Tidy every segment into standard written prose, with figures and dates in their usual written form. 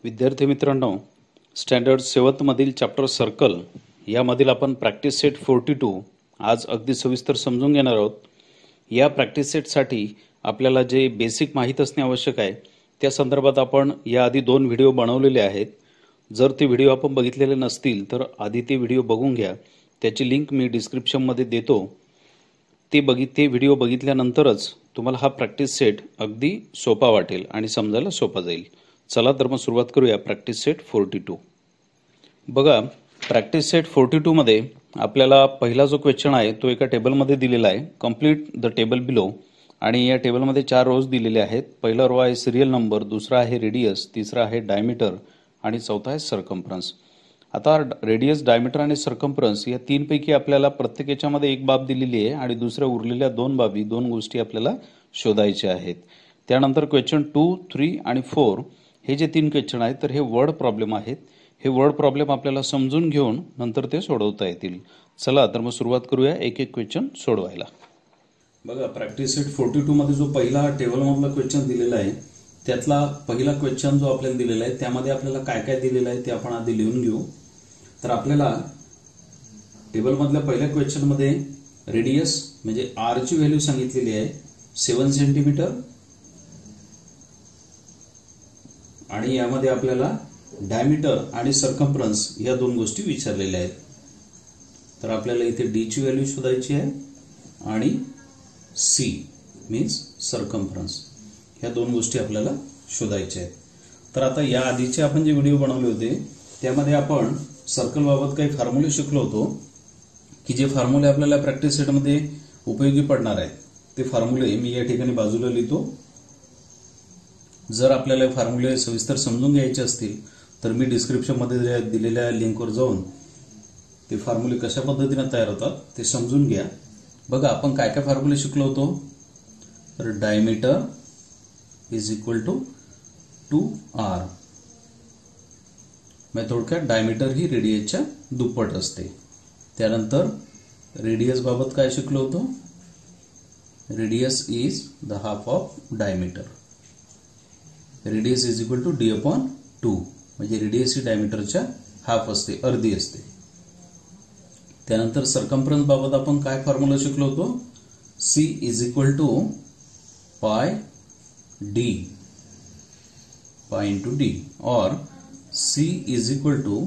विद्यार्थी मित्रांनो, स्टँडर्ड 7 मधील चॅप्टर सर्कल यामधील आपण प्रॅक्टिस सेट 42 आज अगदी सविस्तर समजून घेणार आहोत। या प्रॅक्टिस सेटसाठी आपल्याला जे बेसिक माहिती असणे आवश्यक आहे त्या संदर्भात आपण याआधी 2 व्हिडिओ बनवलेले आहेत। जर ते व्हिडिओ आपण बघितलेले नसतील तर आधी ते व्हिडिओ बघून घ्या, त्याची लिंक मी डिस्क्रिप्शन मध्ये देतो। ते व्हिडिओ बघितल्यानंतरच तुम्हाला हा प्रॅक्टिस सेट अगदी सोपा वाटेल आणि समजायला सोपा जाईल। चला तर मग सुरुवात करूया प्रॅक्टिस सेट 42। बघा, प्रॅक्टिस सेट 42 मध्ये आपल्याला पहिला जो क्वेश्चन आहे तो एका टेबलमध्ये दिलेला आहे, कंप्लीट द टेबल बिलो। आणि या टेबलमध्ये 4 रोज दिलेले आहेत। पहिला रो आहे सिरियल नंबर, दुसरा आहे रेडियस, तिसरा आहे डायमीटर आणि चौथा आहे सर्कम्फरन्स। आता रेडियस, डायमीटर आणि सर्कम्फरन्स या तीनपैकी आपल्याला प्रत्येक याच्यामध्ये एक बाब दिलेली आहे आणि दुसऱ्या उरलेल्या 2 गोष्टी आपल्याला शोधायच्या आहेत। त्यानंतर क्वेश्चन 2, 3 आणि 4 हे जे 3 क्वेश्चन आहेत तर हे वर्ड प्रॉब्लेम आहेत। हे वर्ड प्रॉब्लेम आपल्याला समजून घेऊन नंतर ते सोडवता येतील। चला तर मग सुरुवात करूया एक एक क्वेश्चन सोडवायला। बघा, प्रॅक्टिस सेट 42 मध्ये जो पहिला टेबल मधला क्वेश्चन दिलेला आहे त्यातला पहिला क्वेश्चन जो आपल्याला दिलेला आहे त्यामध्ये आपल्याला काय काय दिलेलं आहे ते आपण आधी लिहून घेऊ। तर आपल्याला टेबल मधल्या पहिल्या क्वेश्चन मध्ये रेडियस म्हणजे आर ची व्हॅल्यू सांगितलेली आहे 7 सेंटीमीटर आणि यामध्ये आपल्याला डायमीटर आणि सर्कम्फरन्स या 2 गोष्टी विचारलेल्या आहेत। तर आपल्याला इथे डी ची व्हॅल्यू शोधायची आहे आणि सी मीन्स सर्कम्फरन्स ह्या 2 गोष्टी आपल्याला शोधायच्या आहेत। तर आता या आधीचे आपण जे व्हिडिओ बनवले होते त्यामध्ये आपण सर्कल बाबत काही फॉर्म्युले शिकलो होतो की जे फॉर्म्युले आपल्याला प्रॅक्टिस सेट मध्ये उपयोगी पडणार आहेत। ते फॉर्म्युले मी या ठिकाणी बाजूला लिहितो। जर आपल्याला फॉर्म्युले सविस्तर समजून घ्यायचे असतील तर मी डिस्क्रिप्शन मध्ये दिलेल्या लिंकवर जाऊन ते फॉर्म्युले कशा पद्धतीने तयार होतात ते समजून घ्या। बघा, आपण काय काय फॉर्म्युले शिकलो होतो। तर diameter is equal to 2r, म्हणजे थोडक्यात डायमीटर ही रेडियसच्या दुप्पट असते। त्यानंतर रेडियस बाबत काय शिकलो होतो, radius is the half of diameter, radius is equal to d upon 2, म्हणजे रेडियस ही डायमीटरच्या हाफ असते, अर्धी असते। त्यानंतर सर्कम्फरन्स बाबत आपण काय फॉर्म्युला शिकलो होतो, c is equal to pi into D और c इज इक्वल टू,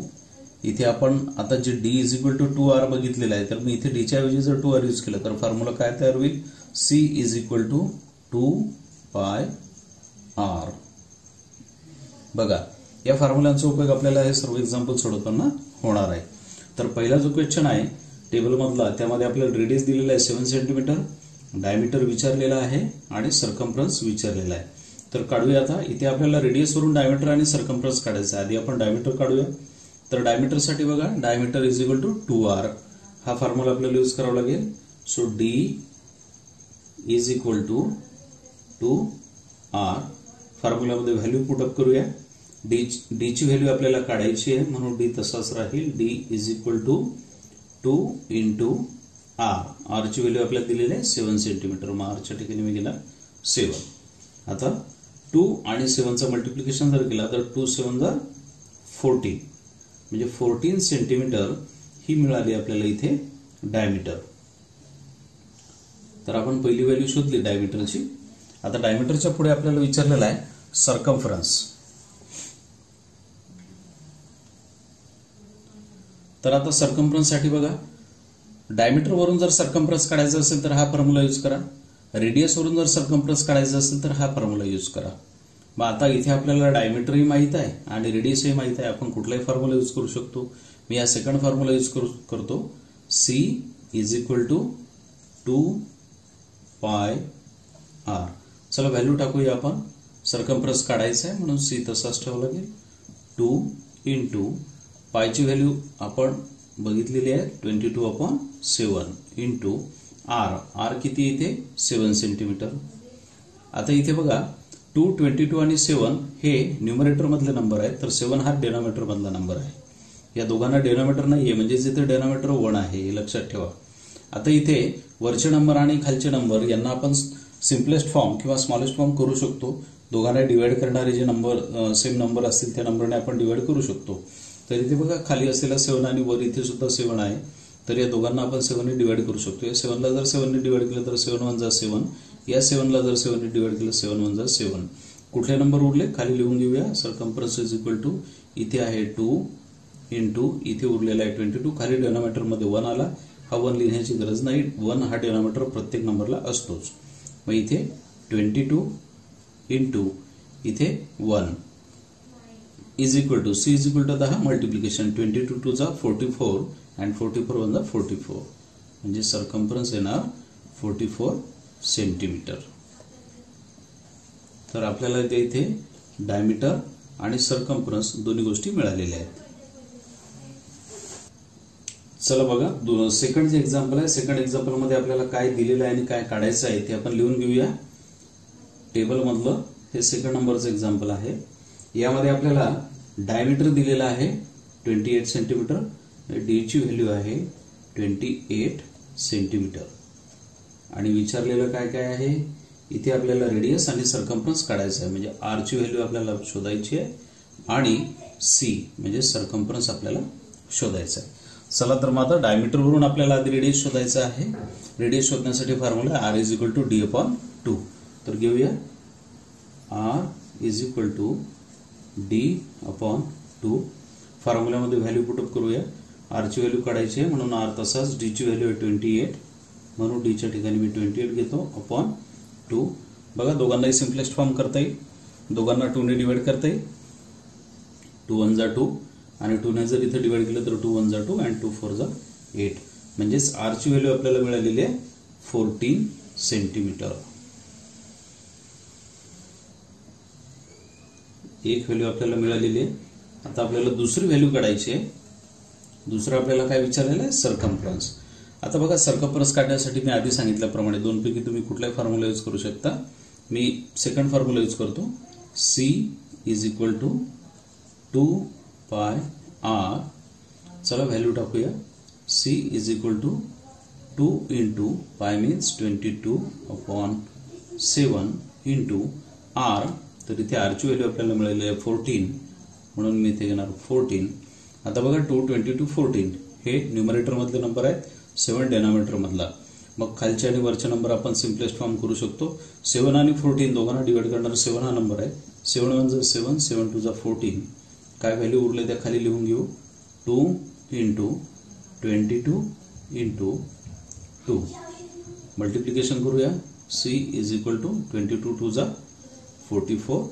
इथे आपण आता जे d is equal to 2r बघितलेलं आहे तर मी इथे d च्या ऐवजी जर 2r यूज केलं तर फॉर्म्युला काय तयार होईल, c इज इक्वल टू 2 पाय r। बघा, या फॉर्म्युलांचा उपयोग आपल्याला हे सर्व एक्झाम्पल सोडवताना होणार आहे। तर पहिला जो क्वेश्चन आहे टेबल मधला त्यामध्ये आपल्याला रेडियस दिलेला आहे 7 सेंटीमीटर, डायमीटर विचारलेला आहे आणि सर्कम्फरन्स विचारलेला आहे। तर काढूया आता। इथे आपल्याला रेडियस वरून डायमीटर आणि सर्कम्फरन्स काढायचं आहे। आधी आपण डायमीटर काढूया। तर डायमीटर साठी बघा, diameter is equal to 2r हा फॉर्म्युला आपल्याला यूज करावा लागेल। So d is equal to 2r, फॉर्म्युलामध्ये व्हॅल्यू पुटअप करूया। डी ची व्हॅल्यू आपल्याला काढायची आहे म्हणून डी तसाच राहील, D is equal to 2 into R ची व्हॅल्यू आपल्याला दिलेली आहे 7 सेंटीमीटर, मग आर च्या ठिकाणी मी गेला 7। आता 2 आणि 7 चं मल्टिप्लिकेशन जर केला तर 2 7 जा 14, म्हणजे 14 सेंटीमीटर ही मिळाली आपल्याला इथे डायमीटर। तर आपण पहिली व्हॅल्यू शोधली डायमीटरची। आता डायमीटरच्या पुढे आपल्याला विचारलेला आहे सर्कम्फरन्स। तर आता सर्कम्फरन्स साठी बघा, डायमीटर वरून जर सर्कम्फरन्स काढायचा असेल तर हा फॉर्म्युला यूज करा, रेडियस वरून जर सर्कम्फरन्स काढायचा असेल तर हा फॉर्म्युला यूज करा। मग आता इथे आपल्याला डायमीटरही माहित आहे आणि रेडियसही माहित आहे, आपण कुठलाही फॉर्म्युला यूज करू शकतो। मी या सेकंड फॉर्म्युला यूज करतो, c इज इक्वल टू 2 पाय r। चला व्हॅल्यू टाकूया आपण। सर्कम्फरन्स काढायचा आहे म्हणून c तसाच ठेवावा लागेल, 2 इंटू पायची व्हॅल्यू आपण बघितलेली आहे 22 अपॉन 7 इंटू r किती इथे 7 सेंटीमीटर। आता इथे बघा 2, 22 आणि 7 हे न्यूमरेटर मधले नंबर आहेत, तर 7 हा डिनॉमिनेटर मधला नंबर आहे। या दोघांना डिनॉमिनेटर नाहीये म्हणजे इथे डिनॉमिनेटर 1 आहे, हे लक्षात ठेवा। आता इथे वरचे नंबर आणि खालचे नंबर यांना आपण सिम्पलेस्ट फॉर्म किंवा स्मॉलेस्ट फॉर्म करू शकतो। दोघांना डिवाइड करणारे जे नंबर सेम नंबर असतील त्या नंबरने आपण डिवाइड करू शकतो. तर इथे बघा खाली असलेला 7 आणि वर इथे सुद्धा 7 आहे. तर या दोघांना आपण 7 ने डिवाइड करू शकतो. या 7 ला जर 7 ने डिवाइड केलं तर 7 1 जा 7. या 7 ला जर 7 ने डिवाइड केलं 7 1 जा 7. कुठले नंबर उरले खाली लिहून घेऊया. सर्कम्फरन्स इज इक्वल टू इथे आहे 2 इंटू इथे उरलेला आहे 22. खाली डिनॉमिनेटर मध्ये 1 आला. हा 1 लिहिण्याची गरज नाही. 1 हा डिनॉमिनेटर प्रत्येक नंबरला असतोच. मग इथे 22 इंटू इथे 1 is equal to C is equal to 10 multiplication 22 2 जा 44 अँड 44 1 जा 44 म्हणजे सर्कम्फरन्स येणार 44 सेंटीमीटर. तर आपल्याला इथे डायमीटर आणि सर्कम्फरन्स दोन्ही गोष्टी मिळालेल्या आहेत. चला बघा सेकंड जे एक्झाम्पल आहे. सेकंड एक्झाम्पल मध्ये आपल्याला काय दिलेलं आहे आणि काय काढायचं आहे ते आपण लिहून घेऊया. टेबल मधलं हे सेकंड नंबरचं एक्झाम्पल आहे. यामध्ये आपल्याला डायमीटर दिलेला आहे 28 सेंटीमीटर. डी ची व्हॅल्यू आहे 28 सेंटीमीटर आणि विचारलेलं काय काय आहे. इथे आपल्याला रेडियस आणि सर्कम्फरन्स काढायचं आहे. म्हणजे आर ची व्हॅल्यू आपल्याला शोधायची आहे आणि सी म्हणजे सर्कम्फरन्स आपल्याला शोधायचं आहे. चला तर मग आता डायमीटर वरून आपल्याला आधी रेडियस शोधायचं आहे. रेडियस शोधण्यासाठी formula R is equal to D upon 2. तर घेऊया R is equal to D upon 2. फॉर्म्युल्यामध्ये व्हॅल्यू पुटअप करूया. आर ची व्हॅल्यू काढायची आहे म्हणून आर तसाच. डी ची व्हॅल्यू आहे 28 म्हणून डी च्या ठिकाणी मी 28 घेतो अपॉन 2. बघा दोघांनाही सिम्पलेस्ट फॉर्म करता येईल. दोघांना 2 ने डिवाइड करता येईल. 2 1 जा 2 आणि 2 ने जर इथे डिवाइड केलं तर 2 1 जा 2 अँड 2 4 जा 8. म्हणजेच आर ची व्हॅल्यू आपल्याला मिळालेली आहे 14 सेंटीमीटर. एक व्हॅल्यू आपल्याला मिळालेली आहे. आता आपल्याला दुसरी व्हॅल्यू काढायची आहे. दुसरं आपल्याला काय विचारलेलं आहे सर्कम्फरन्स. आता बघा सर्कम्फरन्स काढण्यासाठी मी आधी सांगितल्याप्रमाणे दोनपैकी तुम्ही कुठलाही फॉर्म्युला यूज करू शकता. मी सेकंड फॉर्म्युला यूज करतो. C is equal to 2 pi R. चला व्हॅल्यू टाकूया. C is equal to 2 into pi means 22 upon 7 into R. तर इथे आर ची व्हॅल्यू आपल्याला मिळाली आहे 14 म्हणून मी इथे घेणार 14. आता बघा 2 22 14 हे न्यूमरेटर मधले नंबर आहेत. 7 डिनॉमिनेटर मधला. मग खालचे आणि वरचे नंबर आपण सिम्पलेस्ट फॉर्म करू शकतो. 7 आणि 14 दोघांना डिवाइड करणारा 7 हा नंबर आहे. 7 1 जा 7 7 2 जा 14. काय व्हॅल्यू उरले त्या खाली लिहून घेऊ. 2 इंटू 22 इंटू 2 मल्टिप्लिकेशन करूया. सी इज इक्वल टू 22 2 जा 44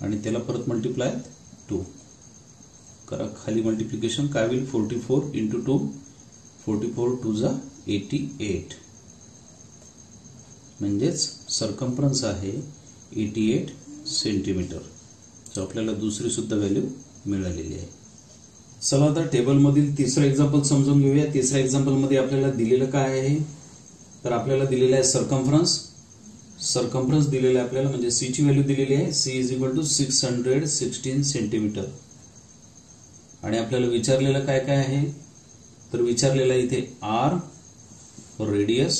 आणि त्याला परत मल्टिप्लाय 2 करा. खाली मल्टिप्लिकेशन काय होईल 44 इंटू 2 44 2 जा 88 म्हणजेच सर्कम्फरन्स आहे 88 सेंटीमीटर. तर आपल्याला दुसरी सुद्धा व्हॅल्यू मिळालेली आहे. चला आता टेबल मधील तिसरं एक्झाम्पल समजून घेऊया. तिसऱ्या एक्झाम्पल मध्ये आपल्याला दिलेलं काय आहे तर आपल्याला दिलेलं आहे सर्कम्फरन्स. सर्कम्फरन्स दिलेलं आहे आपल्याला म्हणजे सी ची व्हॅल्यू दिलेली आहे. C is equal to 616 centimetre आणि आपल्याला विचारलेलं काय काय आहे तर विचारलेलं आहे इथे R radius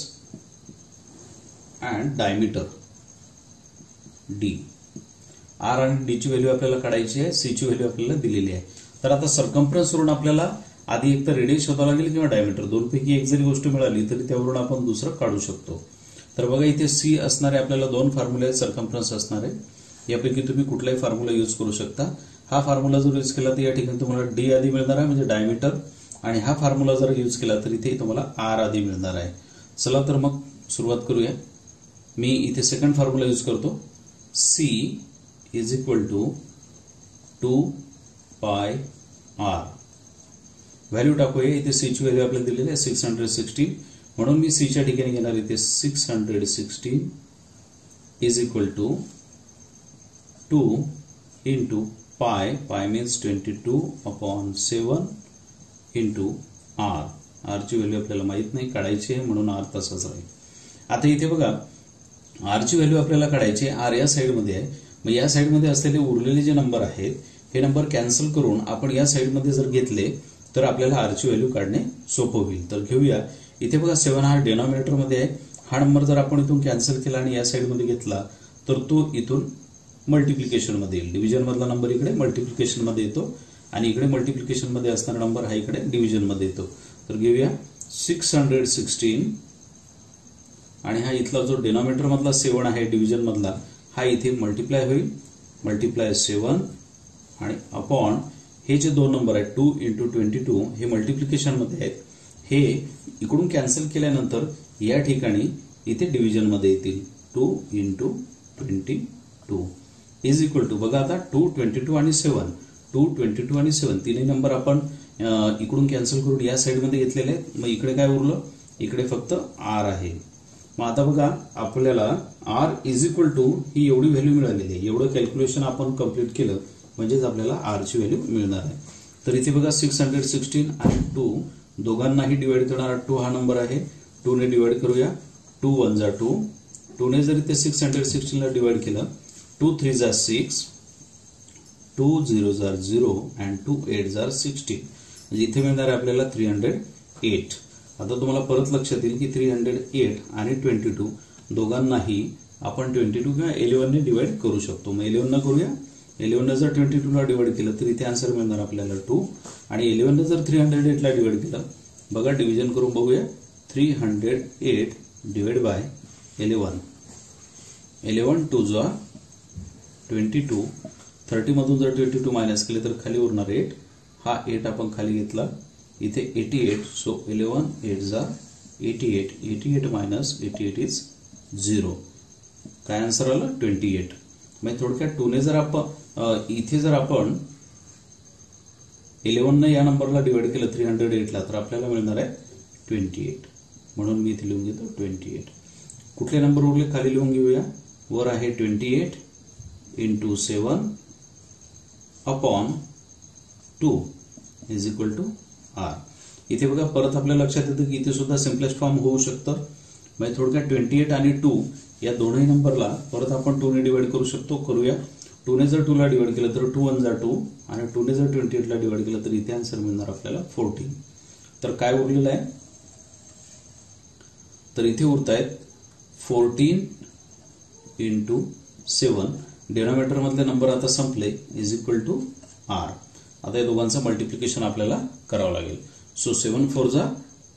and diameter D. R आणि डी ची व्हॅल्यू आपल्याला काढायची आहे. सी ची व्हॅल्यू आपल्याला दिलेली आहे. तर आता सर्कम्फरन्स वरून आपल्याला आधी एक तर रेडियस शोधावं लागेल किंवा डायमीटर. दोनपैकी एक जरी गोष्ट मिळाली तरी त्यावरून आपण दुसरं काढू शकतो. तर बघा इथे सी असणारे आपल्याला 2 फॉर्म्युले आहेत. सर्कम्फरन्स असणारे यापैकी तुम्ही कुठलाही फॉर्म्युला यूज करू शकता. हा फॉर्म्युला जर यूज केला तर या ठिकाणी तुम्हाला डी आधी मिळणार आहे म्हणजे डायमीटर आणि हा फॉर्म्युला जर यूज केला तर इथे तुम्हाला आर आधी मिळणार आहे. चला तर मग सुरुवात करूया. मी इथे सेकंड फॉर्म्युला यूज करतो. C is equal to 2 pi R. Value टाकूया. इथे सी ची व्हॅल्यू आपल्याला दिलेली आहे 616 म्हणून मी सी च्या ठिकाणी घेणार इथे 616 is equal to 2 into pi. Pi means 22 upon 7 into R. R ची व्हॅल्यू आपल्याला माहित नाही काढायची आहे म्हणून आर तसाच राहील. आता इथे बघा आर ची व्हॅल्यू आपल्याला काढायची आहे. आर या साईडमध्ये आहे. मग या साईडमध्ये असलेले उरलेले जे नंबर आहेत हे नंबर कॅन्सल करून आपण या साईडमध्ये जर घेतले तर आपल्याला आर ची व्हॅल्यू काढणे सोपं होईल. तर घेऊया. इथे बघा 7 हा डिनॉमिनेटर मध्ये आहे. हा नंबर जर आपण इथून कॅन्सल केला आणि या साईडमध्ये घेतला तर तो इथून मल्टिप्लिकेशन मध्ये येईल. डिव्हिजन मधला नंबर इकडे मल्टिप्लिकेशन मध्ये येतो आणि इकडे मल्टिप्लिकेशन मध्ये असणारा नंबर हा इकडे डिव्हिजन मध्ये येतो. तर घेऊया 616 आणि हा इथला जो डिनॉमिनेटर मधला 7 आहे डिव्हिजन मधला हा इथे मल्टिप्लाय होईल, मल्टिप्लाय 7 आणि अपॉन हे जे दोन नंबर आहेत 2 × 22 हे मल्टिप्लिकेशन मध्ये आहेत, हे इकडून कॅन्सल केल्यानंतर या ठिकाणी इथे डिव्हिजन मध्ये येतील. 2 × 22 इज इक्वल टू बघा आता 2, 22 आणि 7, 2, 22 आणि 7 तिन्ही नंबर आपण इकडून कॅन्सल करून या साइड मध्ये घेतलेले आहेत. मग इकडे काय उरलं, इकडे फक्त आर आहे. मग आता बघा आपल्याला आर इज इक्वल टू ही एवढी व्हॅल्यू मिळालेली आहे. एवढं कॅल्क्युलेशन आपण कंप्लीट केलं म्हणजेच आपल्याला आर ची व्हॅल्यू मिळणार आहे. तर इथे बघा 616 आणि 2 दोघांनाही डिवाइड करणारा 2 हा नंबर आहे. 2 ने डिवाइड करूया. 2 1 जा 2, 2 ने जर इथे 616 ला डिवाइड केलं 2 3 जा 6, 2 0 जा 0 and 2 8 जा 16 म्हणजे इथे मिळणार आहे आपल्याला 308. आता तुम्हाला परत लक्षात येईल की 308 आणि 22 दोघांनाही आपण 22 किंवा 11 ने डिवाइड करू शकतो. मग 11 न करूया. 11 ने जर 22 ला डिवाइड केलं तर इथे आन्सर मिळणार आपल्याला 2 आणि 11 ने जर 308 ला डिवाइड केलं बघा डिव्हिजन करून बघूया. 308 डिवाइड बाय 11, 11 2 जा 22, 30 मधून जर 22 मायनस केले तर खाली उरणार 8. हा 8 आपण खाली घेतला इथे 88. सो 11 8 जा 88, 88 मायनस 88 इज 0. काय आन्सर आलं 28. म्हणजे थोडक्यात 2 ने जर आपण इथे जर आपण 11 ने या नंबरला डिवाइड केलं 308 ला तर आपल्याला मिळणार आहे 28. म्हणून मी इथे लिहून घेतो 28. कुठले नंबर उरले खाली लिहून घेऊया. वर आहे 28 into 7 upon 2 is equal to r. इथे बघा परत आपल्या लक्षात येतं की इथे सुद्धा सिम्पलेस्ट फॉर्म होऊ शकतं. म्हणजे थोडक्यात 28 आणि 2 या दोन्ही नंबरला परत आपण 2 ने डिवाइड करू शकतो. करूया. 2 ने जर 2 ला डिवाइड केलं तर 2 1 जा 2 आणि 2 ने जर 28 ला डिवाइड केलं तर इथे आन्सर मिळणार आपल्याला 14. तर काय उरलेलं आहे तर इथे उरत आहेत 14 into 7. डिनॉमिनेटर मधले नंबर आता संपले इज इक्वल टू आर. आता या दोघांचं मल्टिप्लिकेशन आपल्याला करावं लागेल. सो 7 4 जा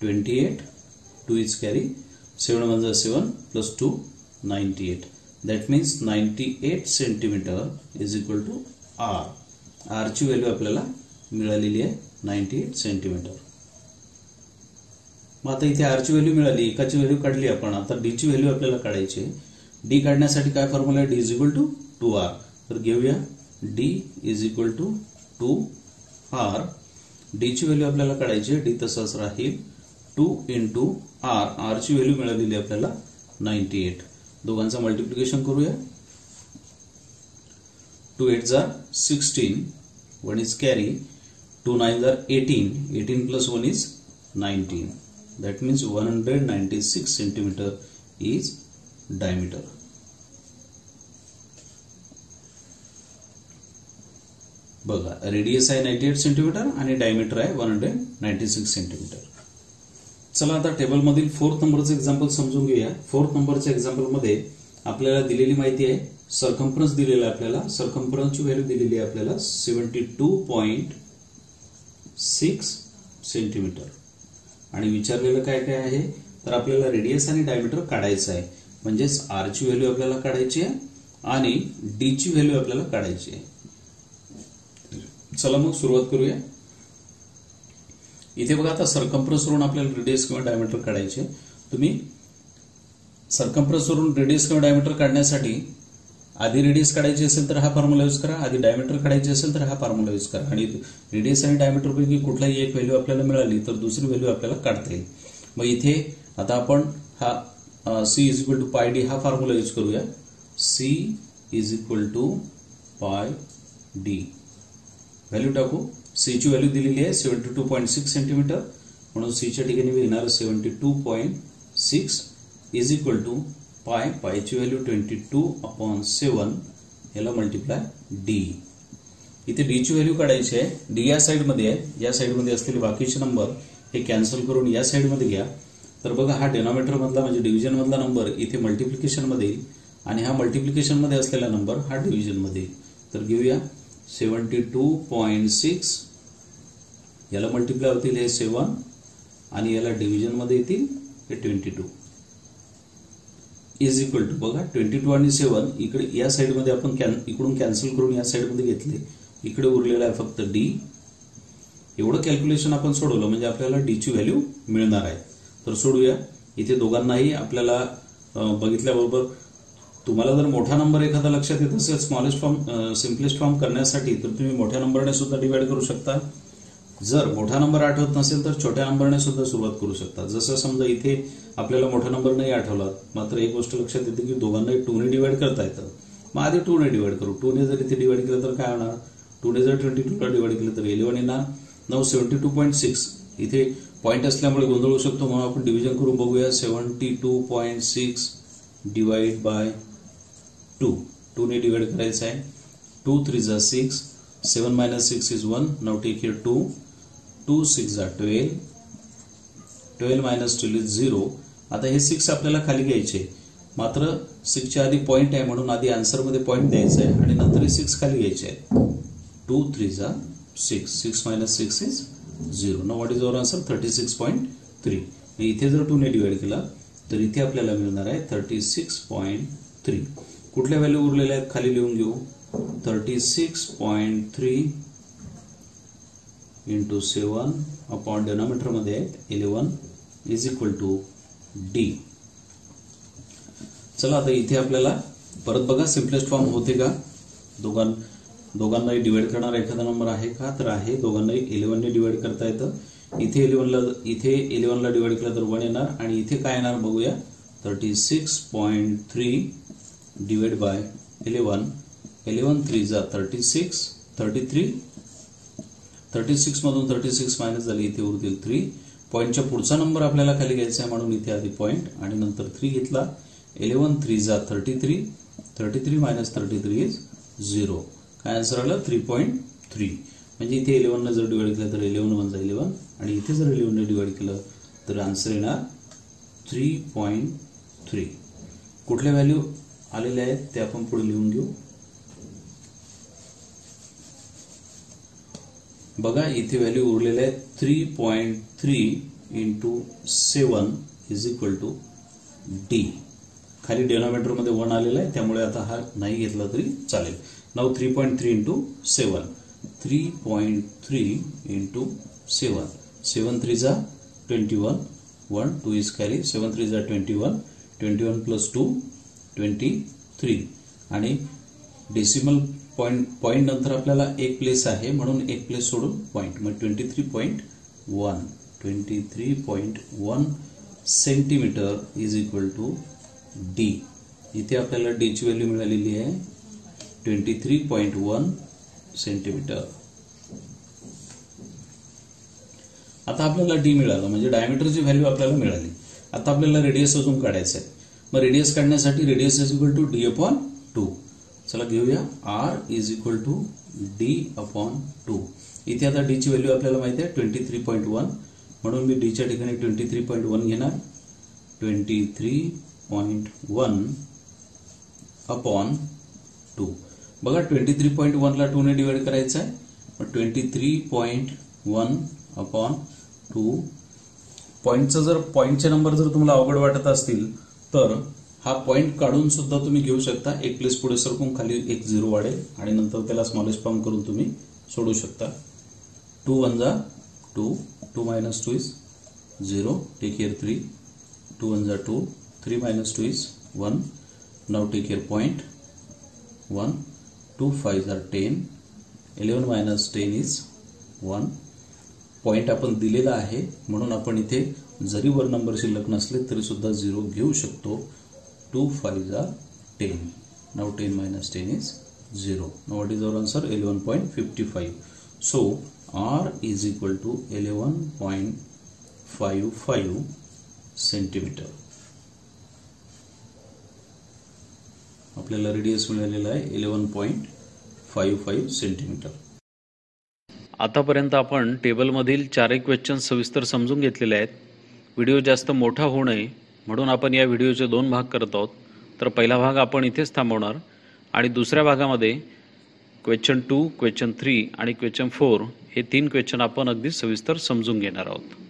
28, 2 इज कॅरी, 7 1 जा 7 plus 2 98. That means 98 centimetre is equal to R. R ची व्हॅल्यू आपल्याला मिळालेली आहे 98 सेंटीमीटर. मग आता इथे आर ची व्हॅल्यू मिळाली, एकाची व्हॅल्यू काढली आपण. आता डी ची व्हॅल्यू आपल्याला काढायची. डी काढण्यासाठी काय फॉर्म्युला आहे D is equal to 2r. तर घेऊया D is equal to 2r. D ची व्हॅल्यू आपल्याला काढायची. डी तसाच राहील 2 into r. r ची व्हॅल्यू मिळालेली आपल्याला 98. दोघांचं मल्टिप्लिकेशन करूया. 2 8 जा 16, 1 इज कॅरी, 2 9 जा 18, 18 plus 1 is 19. That means 196 centimetre is diameter. बघा रेडियस आहे 98 सेंटीमीटर आणि डायमीटर आहे 196 सेंटीमीटर. चला आता टेबल मधील 4th नंबरचं एक्झाम्पल समजून घेऊया. 4th नंबरच्या एक्झाम्पल मध्ये आपल्याला दिलेली माहिती आहे सर्कम्फरन्स दिलेला आहे. आपल्याला सर्कम्फरन्सची व्हॅल्यू दिलेली आहे आपल्याला 72.6 सेंटीमीटर आणि विचारलेलं काय काय आहे तर आपल्याला रेडियस आणि डायमीटर काढायचं आहे. म्हणजेच आर ची व्हॅल्यू आपल्याला काढायची आहे आणि डी ची व्हॅल्यू आपल्याला काढायची आहे. चला मग सुरुवात करूया. इथे बघा आता सर्कम्फरन्स वरून आपल्याला रेडियस किंवा डायमीटर काढायचे. तुम्ही सर्कम्फरन्स वरून रेडियस किंवा डायमीटर काढण्यासाठी आधी रेडियस काढायची असेल तर हा फॉर्म्युला यूज करा, आधी डायमीटर काढायची असेल तर हा फॉर्म्युला यूज करा. आणि रेडियस आणि डायमीटर पैकी कुठलाही एक व्हॅल्यू आपल्याला मिळाली तर दुसरी व्हॅल्यू आपल्याला काढता येईल. मग इथे आता आपण हा C is equal to pi D हा फॉर्म्युला यूज करूया. C is equal to pi D value टाकू. C ची व्हॅल्यू दिलेली आहे 72.6 सेंटीमीटर म्हणून C च्या ठिकाणी मी घेणार 72.6 इज इक्वल टू पाय ची व्हॅल्यू 22/7 याला मल्टिप्लाय डी. इथे डी ची व्हॅल्यू काढायची आहे. डी या साइड मध्ये आहे. या साइड मध्ये असलेले बाकीचे नंबर हे कॅन्सल करून या साइड मध्ये घ्या. तर बघा हा डिनॉमिनेटर मधला म्हणजे डिव्हिजन मधला नंबर इथे मल्टिप्लिकेशन मध्ये येईल आणि हा मल्टिप्लिकेशनमध्ये असलेला नंबर हा डिव्हिजनमध्ये येईल. तर घेऊया 72.6 याला मल्टिप्लाय होतील हे 7 आणि याला डिव्हिजनमध्ये येतील हे 22 इज इक्वल टू बघा 22 आणि 7 इकडे या साईडमध्ये आपण इकडून कॅन्सल करून या साईडमध्ये घेतले, इकडे उरलेला आहे फक्त डी. एवढं कॅल्क्युलेशन आपण सोडवलं म्हणजे आपल्याला डी ची व्हॅल्यू मिळणार आहे. तर सोडूया. इथे दोघांनाही आपल्याला बघितल्याबरोबर तुम्हाला जर मोठा नंबर एखादा लक्षात येत असेल स्मॉलेस्ट फॉर्म सिम्पलेस्ट फॉर्म करण्यासाठी तर तुम्ही मोठ्या नंबरने सुद्धा डिवाइड करू शकता. जर मोठा नंबर आठवत नसेल तर छोट्या नंबरने सुद्धा सुरुवात करू शकता. जसं समजा इथे आपल्याला मोठा नंबर नाही आठवला, मात्र एक गोष्ट लक्षात येते की दोघांनाही 2 ने डिवाइड करता येतं. मग आधी 2 ने डिवाइड करू. 2 ने जर इथे डिवाइड केलं तर काय होणार, 2 ने जर 22 ला डिवाइड केलं तर 11 येणार. 72.6 इथे पॉईंट असल्यामुळे गोंधळ होऊ शकतो म्हणून आपण डिव्हिजन करून बघूया. 72.6 डिवाइड बाय 2. 2 ने डिवाइड करायचं आहे. 2 3 जा 6, 7 minus 6 is 1. Now take here 2. 2 6 are 12. 12 minus 12 is 0. आता हे 6 आपल्याला खाली घ्यायचे, मात्र 6 च्या आधी पॉइंट आहे म्हणून आधी आन्सर मध्ये पॉइंट द्यायचा आहे आणि नंतर हे 6 खाली घ्यायचे आहे. 2 3 जा 6. 6 minus 6 is 0. Now what is our answer? 36.3. इथे जर 2 ने डिवाइड केला तर इथे आपल्याला मिळणार आहे 36.3. कुठल्या व्हॅल्यू उरलेल्या आहेत खाली लिहून घेऊ. 36.3 into 7 अपॉन डिनॉमिनेटर मध्ये आहेत 11 इज इक्वल टू डी. चला आता इथे आपल्याला परत बघा सिम्पलेस्ट फॉर्म होते का, दोघांनाही डिवाइड करणारा एखादा नंबर आहे का, तर आहे. दोघांनाही 11 ने डिवाइड करता येतं. इथे 11 ला डिवाइड केलं तर 1 येणार आणि इथे काय येणार बघूया. 36.3 डिवाइड बाय 11. 11 3 जा 36, 33. 36 मधून 36 मायनस झाली, इथे उरतील 3. पॉईंटच्या पुढचा नंबर आपल्याला खाली घ्यायचा आहे म्हणून इथे आधी पॉईंट आणि नंतर 3 घेतला. 11 3 जा 33. 33 मायनस 33 इज 0. काय आन्सर आलं 3.3. म्हणजे इथे 11 ने जर डिवाइड केलं तर 11 1 जा 11 आणि इथे जर 11 ने डिवाइड केलं तर आन्सर येणार 3.3. कुठल्या व्हॅल्यू आलेल्या आहेत ते आपण पुढे लिहून घेऊ. बघा इथे व्हॅल्यू उरलेल्या आहेत 3.3 into 7 is equal to D. खाली डिनॉमिनेटर मध्ये 1 आलेला आहे त्यामुळे आता हा नाही घेतला तरी चालेल. Now 3.3 into 7. 3.3 इंटू 7. 7 3 जा 21. 1 2 इज कॅरी. 7 3 जा 21. 21 प्लस 2 23 आणि डेसिमल पॉइंट नंतर आपल्याला एक प्लेस आहे म्हणून एक प्लेस सोडून पॉइंट. मग 23.1 23.1 centimetre is equal to D. इथे आपल्याला डी ची व्हॅल्यू मिळालेली आहे 23.1 सेंटीमीटर. आता आपल्याला डी मिळालं म्हणजे डायमीटरची व्हॅल्यू आपल्याला मिळाली. आता आपल्याला रेडियस अजून काढायचं आहे. मग रेडियस काढण्यासाठी radius is equal to D upon 2. चला घेऊया. R is equal to D upon 2. इथे आता डी ची व्हॅल्यू आपल्याला माहिती आहे 23.1 म्हणून मी डी च्या ठिकाणी 23.1 घेणार. 23.1 अपॉन 2. बघा 23.1 ला 2 ने डिवाइड करायचं आहे. मग 23.1 अपॉन 2. पॉइंटचे नंबर जर तुम्हाला अवघड वाटत असतील तर हा पॉइंट काढून सुद्धा तुम्ही घेऊ शकता. एक प्लेस पुढे सरकून खाली एक 0 वाढेल आणि नंतर त्याला स्मॉलेस्ट फॉर्म करून तुम्ही सोडू शकता. 2 1 जा 2. 2 minus 2 is 0. Take here 3. 2 1 जा 2. 3 minus 2 is 1. Now take here point 1. 2 5 are 10. 11 minus 10 is 1. Point आपण दिलेला आहे म्हणून आपण इथे जरी वर नंबर शिल्लक नसले तरी सुद्धा 0 घेऊ शकतो. 2 5 are 10. Now 10 minus 10 is 0. Now what is our answer? 11.55. So R is equal to 11.55 centimeter. आपल्याला रेडियस मिळालेला आहे 11.55 सेंटीमीटर. आतापर्यंत आपण टेबलमधील 4 क्वेश्चन सविस्तर समजून घेतलेले आहेत. व्हिडिओ जास्त मोठा होऊ नये म्हणून आपण या व्हिडिओचे 2 भाग करत आहोत. तर पहिला भाग आपण इथेच थांबवणार आणि दुसऱ्या भागामध्ये क्वेश्चन 2, क्वेश्चन 3 आणि क्वेश्चन 4 हे 3 क्वेश्चन आपण अगदी सविस्तर समजून घेणार आहोत.